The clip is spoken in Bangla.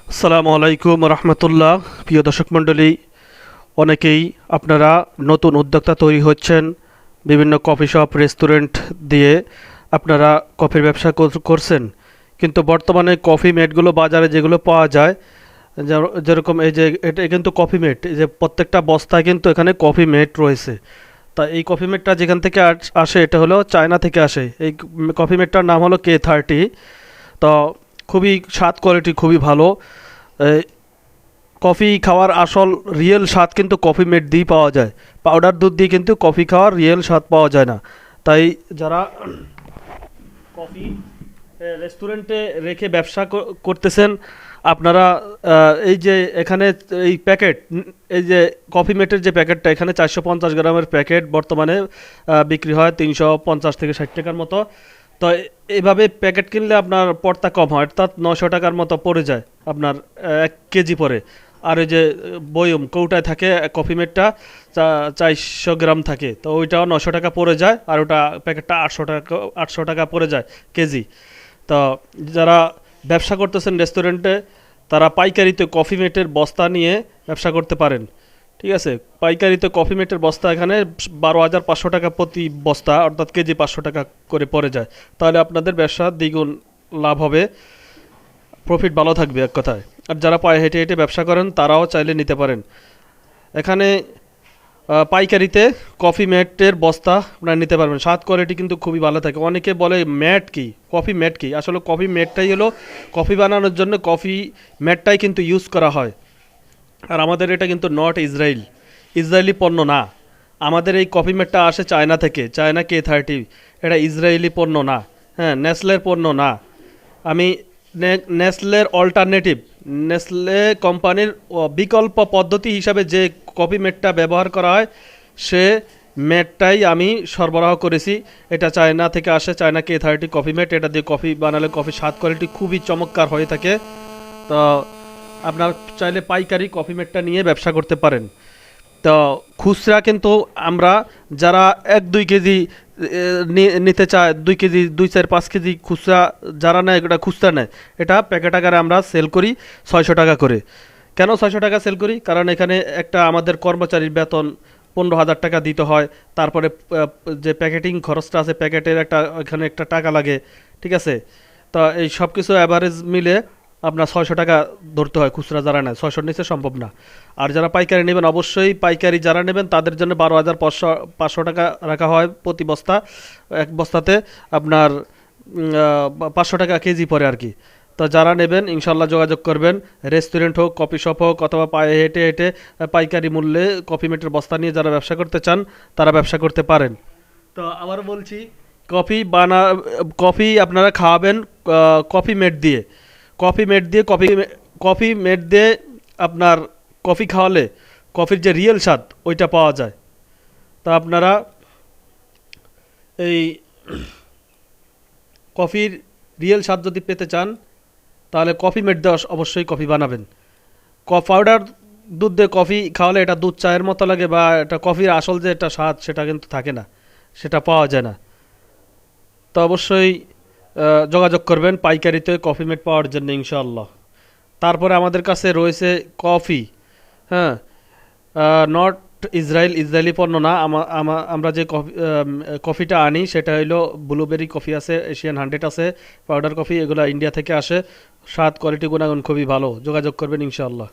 আসসালামু আলাইকুম রহমতুল্লাহ। প্রিয় দর্শক মণ্ডলী, অনেকেই আপনারা নতুন উদ্যোক্তা তৈরি হচ্ছেন, বিভিন্ন কফি শপ রেস্টুরেন্ট দিয়ে আপনারা কফির ব্যবসা করছেন। কিন্তু বর্তমানে কফি মেটগুলো বাজারে যেগুলো পাওয়া যায়, যেরকম এই যে এটা কিন্তু কফি মেট, এই যে প্রত্যেকটা বস্তায় কিন্তু এখানে কফি মেট রয়েছে। তা এই কফি মেটটা যেখান থেকে আসে এটা হলো চায়না থেকে আসে। এই কফি মেটটার নাম হলো K30। তো খুবই স্বাদ কোয়ালিটি খুবই ভালো। এই কফি খাওয়ার আসল রিয়েল স্বাদ কিন্তু কফি মেট দিয়েই পাওয়া যায়। পাউডার দুধ দিয়ে কিন্তু কফি খাওয়ার রিয়েল স্বাদ পাওয়া যায় না। তাই যারা কফি রেস্টুরেন্টে রেখে ব্যবসা করতেছেন, আপনারা এই যে এখানে এই প্যাকেট, এই যে কফি মেটের যে প্যাকেটটা, এখানে 450 গ্রামের প্যাকেট বর্তমানে বিক্রি হয় 350 থেকে 60 টাকার মতো। তো এইভাবে প্যাকেট কিনলে আপনার পড়তা কম হয়, অর্থাৎ 900 টাকার মতো পড়ে যায় আপনার 1 কেজি পরে। আর ওই যে বয়ম কৌটায় থাকে কফি মেটটা, 400 গ্রাম থাকে, তো ওইটাও 900 টাকা পড়ে যায়, আর ওটা প্যাকেটটা 800 টাকা পড়ে যায় কেজি। তো যারা ব্যবসা করতেছেন রেস্টুরেন্টে, তারা পাইকারিতে কফি মেটের বস্তা নিয়ে ব্যবসা করতে পারেন। ঠিক আছে, পাইকারিতে কফি মেটের বস্তা এখানে 12,500 টাকা প্রতি বস্তা, অর্থাৎ কেজি 500 টাকা করে পড়ে যায়। তাহলে আপনাদের ব্যবসা দ্বিগুণ লাভ হবে, প্রফিট ভালো থাকবে এক কথায়। আর যারা পায়ে হেঁটে হেঁটে ব্যবসা করেন তারাও চাইলে নিতে পারেন। এখানে পাইকারিতে কফি ম্যাটের বস্তা আপনারা নিতে পারবেন। স্বাদ কোয়ালিটি কিন্তু খুবই ভালো থাকে। অনেকে বলে ম্যাট কি, কফি ম্যাট কি, আসলে কফি ম্যাটটাই হলো কফি বানানোর জন্য কফি ম্যাটটাই কিন্তু ইউজ করা হয়। আর আমাদের এটা কিন্তু নট ইসরায়েলি পণ্য না। আমাদের এই কফি ম্যাটটা আসে চায়না থেকে, চায়না K30। এটা ইসরায়েলি পণ্য না, হ্যাঁ, নেসলের পণ্য না। আমি নেসলের অল্টারনেটিভ, নেসলে কোম্পানির বিকল্প পদ্ধতি হিসাবে যে কফি মেটটা ব্যবহার করা হয়, সে মেটটাই আমি সরবরাহ করেছি। এটা চায়না থেকে আসে, চায়না K30 কফি মেট। এটা দিয়ে কফি বানালে কফির স্বাদ কোয়ালিটি খুবই চমৎকার হয়ে থাকে। তো আপনার চাইলে পাইকারি কফি মেটটা নিয়ে ব্যবসা করতে পারেন। তো খুচরা কিন্তু আমরা যারা 1-2 কেজি নিতে চায়, 2 কেজি, 2-4-5 কেজি খুচরা যারা নেয়, এটা খুচরা নেয়, এটা প্যাকেট আকারে আমরা সেল করি 600 টাকা করে। কেন 600 টাকা সেল করি? কারণ এখানে একটা আমাদের কর্মচারীর বেতন 15,000 টাকা দিতে হয়। তারপরে যে প্যাকেটিং খরচটা আছে, প্যাকেটের একটা এখানে একটা টাকা লাগে। ঠিক আছে, তো এই সব কিছু অ্যাভারেজ মিলে আপনার 600 টাকা ধরতে হয় খুচরা যারা নেয়, 600-র নিচে সম্ভব না। আর যারা পাইকারি নেবেন, অবশ্যই পাইকারি যারা নেবেন তাদের জন্য 12,500 টাকা রাখা হয় প্রতি বস্তা। এক বস্তাতে আপনার 500 টাকা কেজি পড়ে আর কি। তো যারা নেবেন ইনশাল্লাহ যোগাযোগ করবেন। রেস্টুরেন্ট হোক, কফি শপ হোক, অথবা পায়ে হেঁটে হেঁটে পাইকারি মূল্যে কফি মেটের বস্তা নিয়ে যারা ব্যবসা করতে চান, তারা ব্যবসা করতে পারেন। তো আবার বলছি, কফি বানা কফি আপনারা খাওয়াবেন কফি মেট দিয়ে। কফি মেট দিয়ে আপনার কফি খাওয়ালে কফির যে রিয়েল স্বাদ ওইটা পাওয়া যায়। তা আপনারা এই কফির রিয়েল স্বাদ যদি পেতে চান, তাহলে কফি মেট দিয়ে অবশ্যই কফি বানাবেন। পাউডার দুধ দিয়ে কফি খাওয়ালে এটা দুধ চায়ের মতো লাগে, বা এটা কফির আসল যে একটা স্বাদ সেটা কিন্তু থাকে না, সেটা পাওয়া যায় না। তো অবশ্যই যোগাযোগ করবেন পাইকারিতে কফি মেট পাওয়ার জন্য ইনশাআল্লাহ। তারপরে আমাদের কাছে রয়েছে কফি, হ্যাঁ, নট ইসরায়েলি পণ্য না। আমরা যে কফিটা আনি সেটা হলো ব্লুবেরি কফি আছে, এশিয়ান 100 আছে, পাউডার কফি, এগুলো ইন্ডিয়া থেকে আসে। স্বাদ কোয়ালিটি গুণাগুণ খুবই ভালো। যোগাযোগ করবেন ইনশাআল্লাহ।